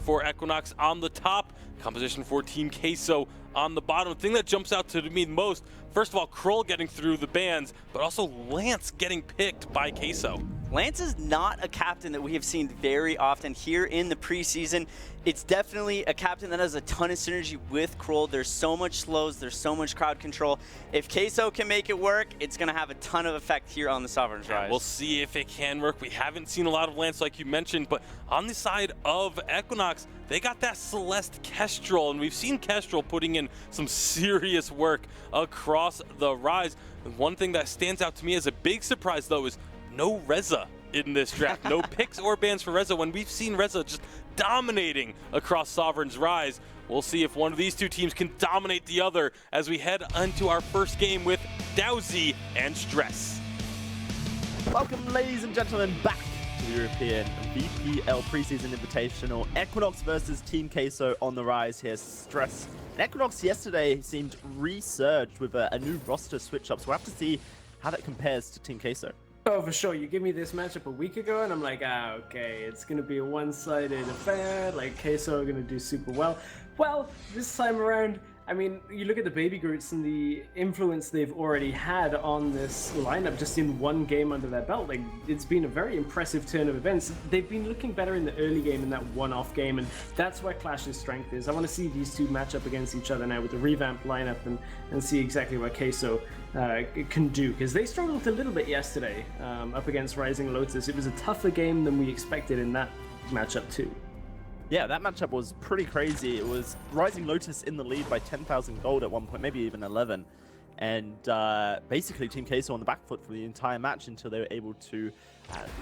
for Equinox on the top, composition for Team Queso on the bottom. The thing that jumps out to me most, first of all, Kroll getting through the bans, but also Lance getting picked by Queso. Lance is not a captain that we have seen very often here in the preseason. It's definitely a captain that has a ton of synergy with Kroll. There's so much slows, there's so much crowd control. If Queso can make it work, it's going to have a ton of effect here on the Sovereign's Rise. We'll see if it can work. We haven't seen a lot of Lance like you mentioned, but on the side of Equinox, they got that Celeste Kestrel, and we've seen Kestrel putting in some serious work across the Rise. And one thing that stands out to me as a big surprise, though, is no Reza in this draft. No picks or bans for Reza when we've seen Reza just dominating across Sovereign's Rise. We'll see if one of these two teams can dominate the other as we head into our first game with Dowsy and Stress. Welcome, ladies and gentlemen, back to the European VPL Preseason Invitational. Equinox versus Team Queso on the Rise here. Stress. And Equinox yesterday seemed resurged with a new roster switch-up, so we'll have to see how that compares to Team Queso. Oh, for sure. You give me this matchup a week ago, and I'm like, okay, it's going to be a one-sided affair. Like, Queso are going to do super well. Well, this time around, I mean, you look at the Baby Groots and the influence they've already had on this lineup just in one game under their belt. Like, it's been a very impressive turn of events. They've been looking better in the early game in that one-off game, and that's where Clash's strength is. I want to see these two match up against each other now with the revamped lineup and see exactly what Queso can do, because they struggled a little bit yesterday up against Rising Lotus. It was a tougher game than we expected in that matchup too. Yeah, that matchup was pretty crazy. It was Rising Lotus in the lead by 10,000 gold at one point, maybe even 11. And basically Team Queso on the back foot for the entire match until they were able to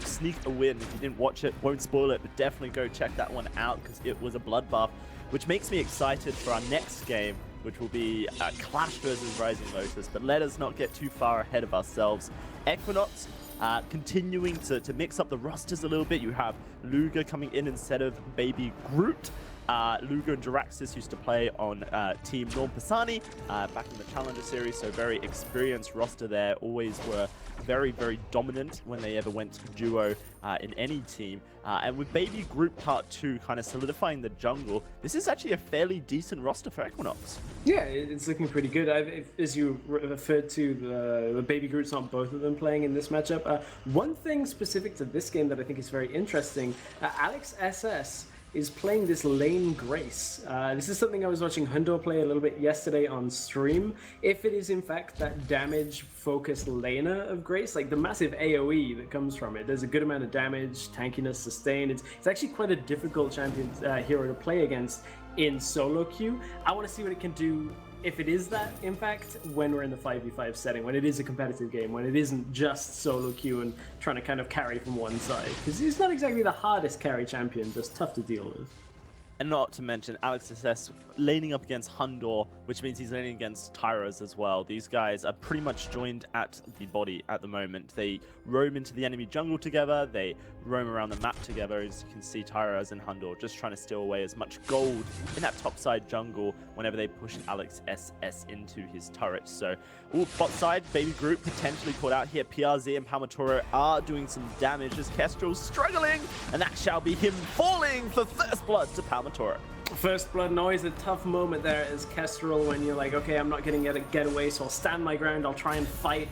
sneak a win. If you didn't watch it, won't spoil it, but definitely go check that one out because it was a bloodbath, which makes me excited for our next game, which will be Clash versus Rising Lotus. But let us not get too far ahead of ourselves. Equinox continuing to mix up the rosters a little bit. You have Luger coming in instead of Baby Groot. Luger and Jiraxis used to play on Team Norm Pisani back in the Challenger Series, so very experienced roster there. Always were very, very dominant when they ever went duo in any team. And with Baby Groot Part 2 kind of solidifying the jungle, this is actually a fairly decent roster for Equinox. Yeah, it's looking pretty good. As you referred to, the Baby Groots, not both of them playing in this matchup. One thing specific to this game that I think is very interesting, Alex SS is playing this lane Grace. This is something I was watching Hundo play a little bit yesterday on stream. If it is in fact that damage-focused laner of Grace, like the massive AoE that comes from it, there's a good amount of damage, tankiness, sustain. It's actually quite a difficult champion hero to play against in solo queue. I want to see what it can do if it is that, in fact, when we're in the 5v5 setting, when it is a competitive game, when it isn't just solo queue and trying to kind of carry from one side. Because he's not exactly the hardest carry champion, just tough to deal with. And not to mention Alex SS laning up against Hundor, which means he's laning against Tyras as well. These guys are pretty much joined at the body at the moment. They roam into the enemy jungle together. They roam around the map together. As you can see, Tyras and Hundor just trying to steal away as much gold in that topside jungle whenever they push Alex SS into his turret. So, bot side, Baby Groot potentially caught out here. PRZ and Palmatoro are doing some damage as Kestrel's struggling, and that shall be him falling for first blood to Palmatoro. First blood, always a tough moment there as Kestrel when you're like, okay, I'm not getting a getaway, so I'll stand my ground, I'll try and fight.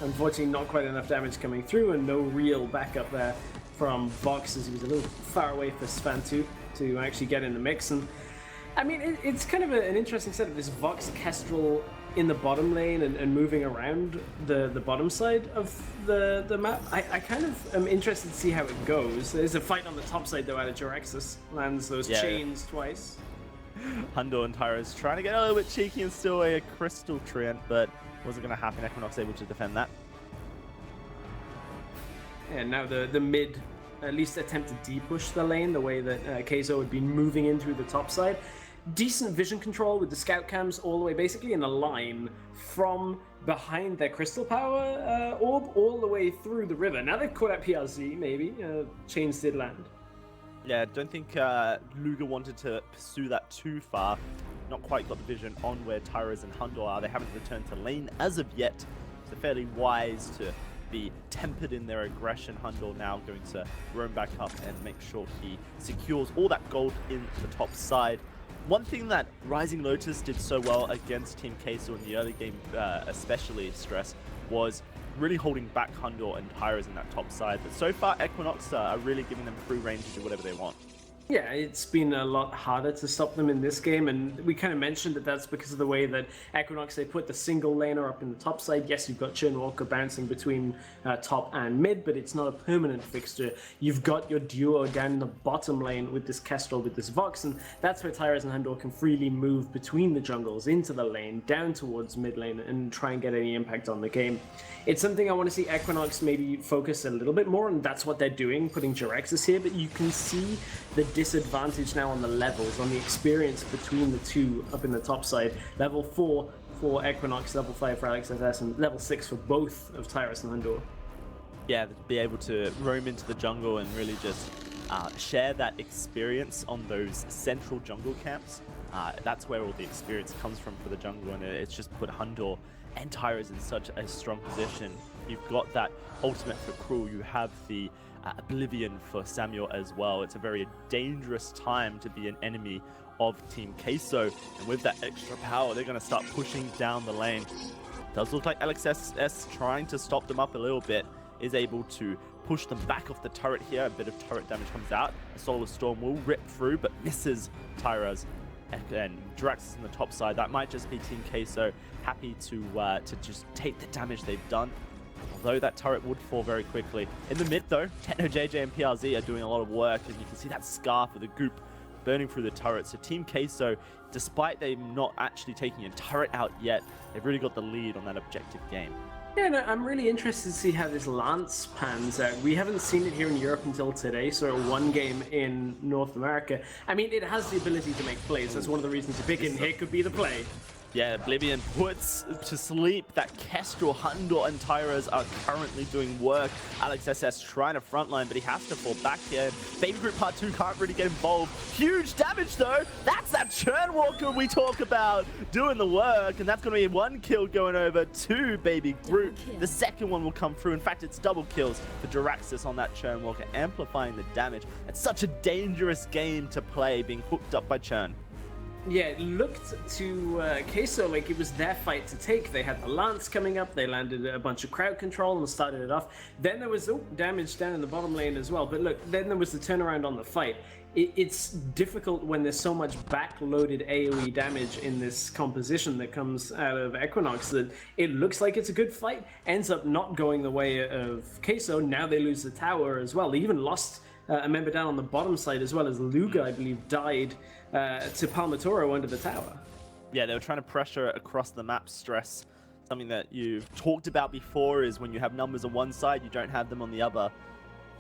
Unfortunately, not quite enough damage coming through, and no real backup there from Vox as he was a little far away for Svantu to actually get in the mix. And I mean, it's kind of an interesting setup, this Vox Kestrel in the bottom lane and moving around the bottom side of the map. I kind of am interested to see how it goes. There's a fight on the top side though out of Jiraxis, lands those chains twice. Hundo and Tyros trying to get a little bit cheeky and steal away a Crystal Treant, but wasn't going to happen. Equinox able to defend that. And now the mid at least attempt to de-push the lane the way that Queso would be moving in through the top side. Decent vision control with the scout cams all the way basically in a line from behind their crystal power orb all the way through the river. Now they've caught out PRZ, maybe. Chains did land. Yeah, don't think Luger wanted to pursue that too far. Not quite got the vision on where Tyras and Hundo are. They haven't returned to lane as of yet. So fairly wise to be tempered in their aggression. Hundo now going to roam back up and make sure he secures all that gold in the top side. One thing that Rising Lotus did so well against Team Queso in the early game, especially Stress, was really holding back Hundo and Tyras in that top side. But so far, Equinox are really giving them free range to do whatever they want. Yeah, it's been a lot harder to stop them in this game, and we kind of mentioned that that's because of the way that Equinox, they put the single laner up in the top side. Yes, you've got Churnwalker bouncing between top and mid, but it's not a permanent fixture. You've got your duo down in the bottom lane with this Kestrel, with this Vox, and that's where Tyras and Hundo can freely move between the jungles, into the lane, down towards mid lane, and try and get any impact on the game. It's something I want to see Equinox maybe focus a little bit more, and that's what they're doing, putting Jiraxis here, but you can see the disadvantage now on the levels, on the experience between the two up in the top side. Level 4 for Equinox, level 5 for Alex SS, and level 6 for both of Tyras and Hundo. Yeah, to be able to roam into the jungle and really just share that experience on those central jungle camps. That's where all the experience comes from for the jungle, and it's just put Hundo and Tyras in such a strong position. You've got that ultimate for Cruel, you have the Oblivion for Samuel as well. It's a very dangerous time to be an enemy of Team Queso, and with that extra power, they're going to start pushing down the lane. Does look like LXSS trying to stop them up a little bit, is able to push them back off the turret here. A bit of turret damage comes out. A Solar Storm will rip through, but misses Tyras. And Jiraxis on the top side. That might just be Team Queso happy to just take the damage they've done. Although that turret would fall very quickly. In the mid though, Techno JJ and PRZ are doing a lot of work, and you can see that scarf of the goop burning through the turret. So Team Queso, despite them not actually taking a turret out yet, they've really got the lead on that objective game. Yeah, no, I'm really interested to see how this Lance pans out. We haven't seen it here in Europe until today, so one game in North America. I mean, it has the ability to make plays. That's one of the reasons to pick it, and here could be the play. Yeah, Oblivion puts to sleep that Kestrel, Hundo, and Tyras are currently doing work. Alex SS trying to frontline, but he has to fall back here. Baby Group Part 2 can't really get involved. Huge damage though. That's that Churnwalker we talk about doing the work, and that's going to be 1 kill going over to Baby Group. The second one will come through. In fact, it's double kills for Jiraxis on that Churnwalker, amplifying the damage. It's such a dangerous game to play, being hooked up by Churn. Yeah, it looked to Queso like it was their fight to take. They had the Lance coming up, they landed a bunch of crowd control and started it off. Then there was damage down in the bottom lane as well. But look, then there was the turnaround on the fight. It's difficult when there's so much back-loaded AoE damage in this composition that comes out of Equinox that it looks like it's a good fight, ends up not going the way of Queso. Now they lose the tower as well. They even lost a member down on the bottom side, as well as Luga, I believe, died to Palmatoro under the tower. Yeah, they were trying to pressure across the map. Stress, something that you've talked about before, is when you have numbers on one side, you don't have them on the other.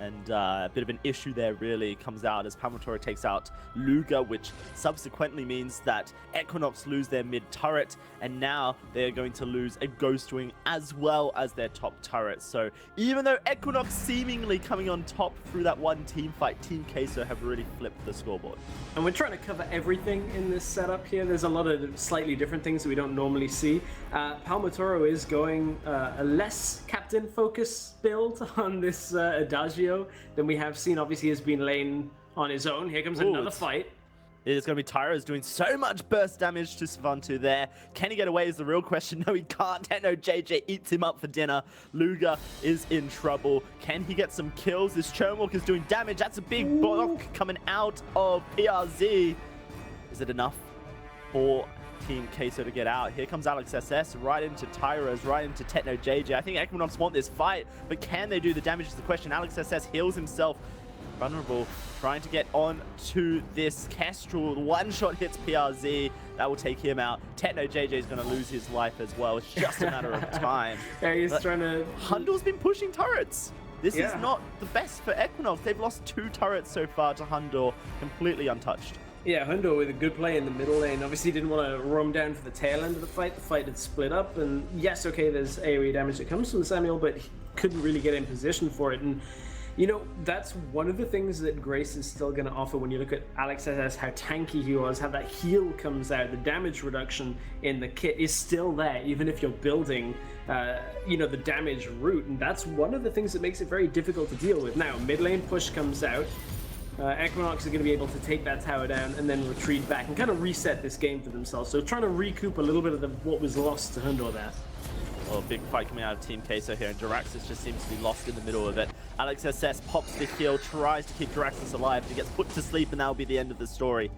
And a bit of an issue there really comes out as Palmatoro takes out Luga, which subsequently means that Equinox lose their mid turret, and now they're going to lose a Ghost Wing as well as their top turret. So even though Equinox seemingly coming on top through that one team fight, Team Queso have really flipped the scoreboard. And we're trying to cover everything in this setup here. There's a lot of slightly different things that we don't normally see. Palmatoro is going a less captain focus build on this Adagio than we have seen. Obviously, has been laying on his own. Here comes another fight. It's going to be Tyras doing so much burst damage to Svantu there. Can he get away is the real question. No, he can't. Techno JJ eats him up for dinner. Luga is in trouble. Can he get some kills? This Churnwalker is doing damage. That's a big block coming out of PRZ. Is it enough for Team Queso to get out? Here comes Alex SS right into Tyras, right into Techno JJ. I think Equinox want this fight, but can they do the damage is the question. Alex SS heals himself. Vulnerable, trying to get on to this Kestrel. One shot hits PRZ. That will take him out. Techno JJ is going to lose his life as well. It's just a matter of time. Yeah, he's trying to... Hundo's been pushing turrets. This is not the best for Equinox. They've lost 2 turrets so far to Hundo, completely untouched. Yeah, Hundo with a good play in the middle lane. Obviously didn't want to roam down for the tail end of the fight. The fight had split up, and yes, okay, there's AoE damage that comes from Samuel, but he couldn't really get in position for it. And You know, that's one of the things that Grace is still going to offer when you look at Alex SS, how tanky he was, how that heal comes out, the damage reduction in the kit is still there, even if you're building, you know, the damage route. And that's one of the things that makes it very difficult to deal with. Now, mid lane push comes out. Equinox are going to be able to take that tower down and then retreat back and kind of reset this game for themselves. So trying to recoup a little bit of what was lost to Hundor there. Well, big fight coming out of Team Queso here, and Jiraxis just seems to be lost in the middle of it. Alex SS pops the heal, tries to keep Jiraxis alive, but he gets put to sleep, and that'll be the end of the story.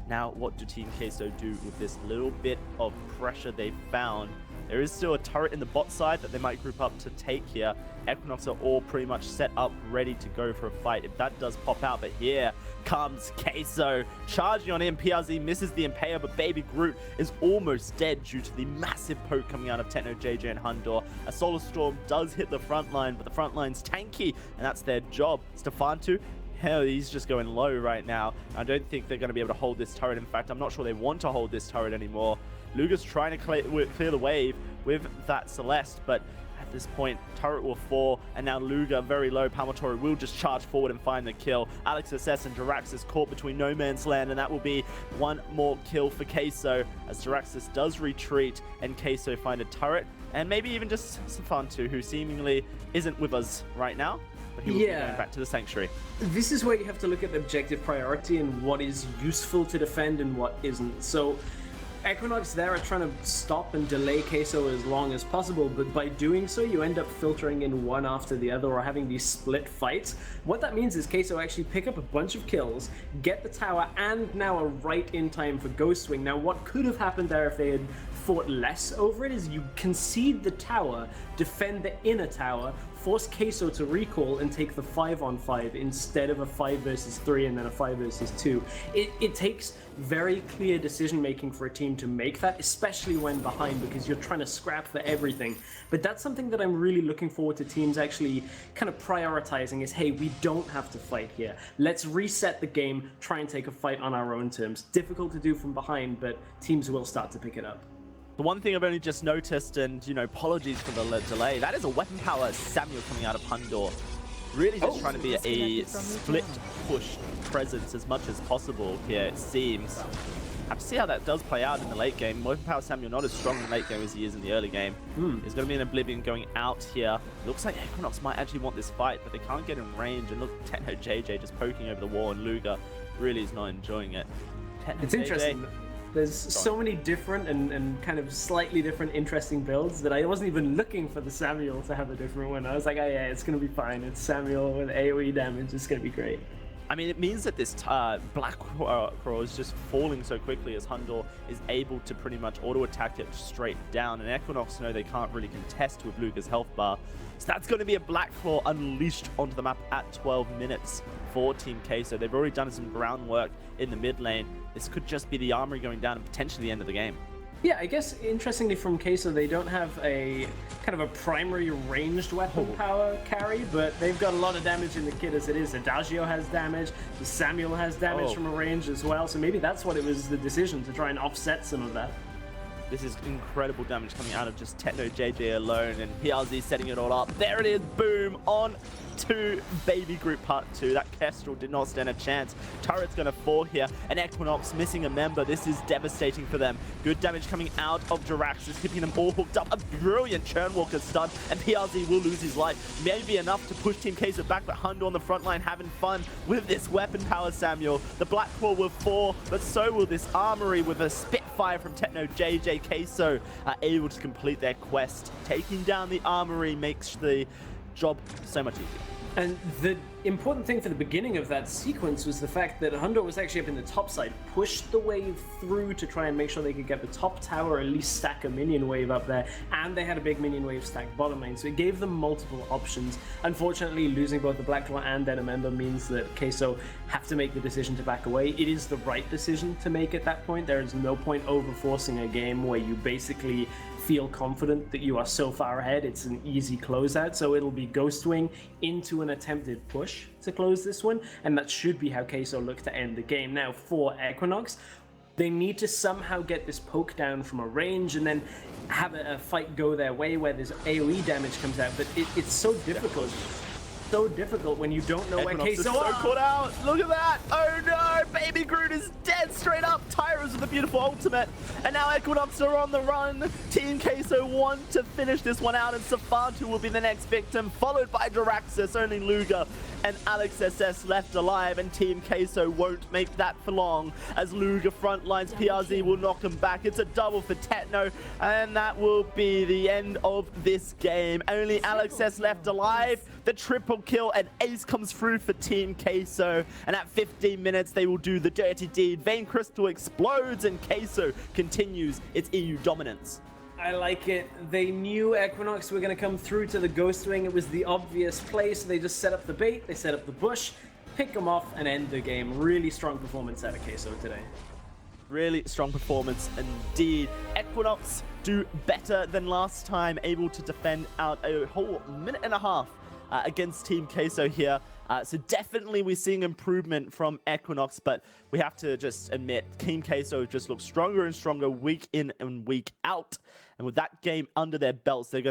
Now, what do Team Queso do with this little bit of pressure they've found? There is still a turret in the bot side that they might group up to take here. Equinox are all pretty much set up, ready to go for a fight if that does pop out. But here comes Queso, charging on him. PRZ misses the Impaler, but Baby Groot is almost dead due to the massive poke coming out of Techno JJ and Hundor. A Solar Storm does hit the front line, but the front line's tanky, and that's their job. Stefantu, hell, he's just going low right now. I don't think they're going to be able to hold this turret. In fact, I'm not sure they want to hold this turret anymore. Luga's trying to clear the wave with that Celeste, but at this point, turret will fall, and now Luga very low. Palmatori will just charge forward and find the kill. Alex SS and Jiraxis caught between no man's land, and that will be one more kill for Queso as Jiraxis does retreat and Queso find a turret, and maybe even just Stefantu, who seemingly isn't with us right now. But he will be going back to the Sanctuary. This is where you have to look at the objective priority and what is useful to defend and what isn't. So Equinox there are trying to stop and delay Queso as long as possible, but by doing so you end up filtering in one after the other or having these split fights. What that means is Queso actually pick up a bunch of kills, get the tower, and now are right in time for Ghostwing. Now what could have happened there if they had fought less over it is you concede the tower, defend the inner tower, force Queso to recall and take the 5-on-5 instead of a 5 versus 3 and then a 5 versus 2. It takes very clear decision making for a team to make that, especially when behind, because you're trying to scrap for everything. But that's something that I'm really looking forward to teams actually kind of prioritizing is, hey, we don't have to fight here. Let's reset the game, try and take a fight on our own terms. Difficult to do from behind, but teams will start to pick it up. The one thing I've only just noticed, and, you know, apologies for the delay, that is a weapon power Samuel coming out of Hundor. Really just trying to be a split push presence as much as possible here, it seems. Have to see how that does play out in the late game. Weapon power Samuel not as strong in the late game as he is in the early game. There's going to be an Oblivion going out here. Looks like Equinox might actually want this fight, but they can't get in range. And look, Techno JJ just poking over the wall, and Luga really is not enjoying it. Techno It's JJ, interesting. There's so many different and kind of slightly different interesting builds that I wasn't even looking for the Samuel to have a different one. I was like, oh yeah, it's going to be fine. It's Samuel with AoE damage. It's going to be great. I mean, it means that this Black Crow is just falling so quickly as Hundor is able to pretty much auto-attack it straight down. And Equinox know they can't really contest with Luga's health bar. So that's going to be a Black Claw unleashed onto the map at 12 minutes for Team Queso. They've already done some groundwork in the mid lane. This could just be the armory going down and potentially the end of the game. Yeah, I guess interestingly from Queso, they don't have a kind of a primary ranged weapon power carry, but they've got a lot of damage in the kit as it is. Adagio has damage, Samuel has damage from a range as well, so maybe that's what it was, the decision to try and offset some of that. This is incredible damage coming out of just Techno JJ alone, and PRZ setting it all up. There it is, boom, on to Baby Group Part 2. That Kestrel did not stand a chance. Turret's going to fall here, and Equinox missing a member. This is devastating for them. Good damage coming out of Jiraxis, keeping them all hooked up. A brilliant Churnwalker stun, and PRZ will lose his life. Maybe enough to push Team Queso back, but Hundor on the front line having fun with this weapon power, Samuel. The Black Claw will fall, but so will this armory with a Spitfire from Techno JJ. Queso are able to complete their quest. Taking down the armory makes the job so much easier. And the important thing for the beginning of that sequence was the fact that Hundor was actually up in the top side, pushed the wave through to try and make sure they could get the top tower, or at least stack a minion wave up there, and they had a big minion wave stacked bottom lane, so it gave them multiple options. Unfortunately, losing both the Black Claw and then a member means that Queso have to make the decision to back away. It is the right decision to make at that point. There is no point over-forcing a game where you basically feel confident that you are so far ahead. It's an easy closeout, so it'll be Ghostwing into an attempted push to close this one, and that should be how Queso look to end the game. Now for Equinox, they need to somehow get this poke down from a range and then have a fight go their way where this AoE damage comes out, but it's so difficult. so difficult when you don't know where Equinox is Queso so are. caught out. Look at that. Oh no, Baby Groot is dead straight up. Tyra's with a beautiful ultimate. And now Equinox are on the run. Team Queso want to finish this one out, and Safatu will be the next victim, followed by Diraxis. Only Luga and Alex SS left alive, and Team Queso won't make that for long as Luga frontlines. PRZ will knock him back. It's a double for Techno, and that will be the end of this game. Only Alex S left alive. The triple kill, and ace comes through for Team Queso, and at 15 minutes they will do the dirty deed. Vein Crystal explodes, and Queso continues its EU dominance. I like it. They knew Equinox were going to come through to the Ghost Wing. It was the obvious play, so they just set up the bait, they set up the bush, pick them off, and end the game. Really strong performance out of Queso today. Really strong performance indeed. Equinox do better than last time, able to defend out a whole minute and a half against Team Queso here. So definitely we're seeing improvement from Equinox, but we have to just admit, Team Queso just looks stronger and stronger week in and week out. And with that game under their belts, they're going to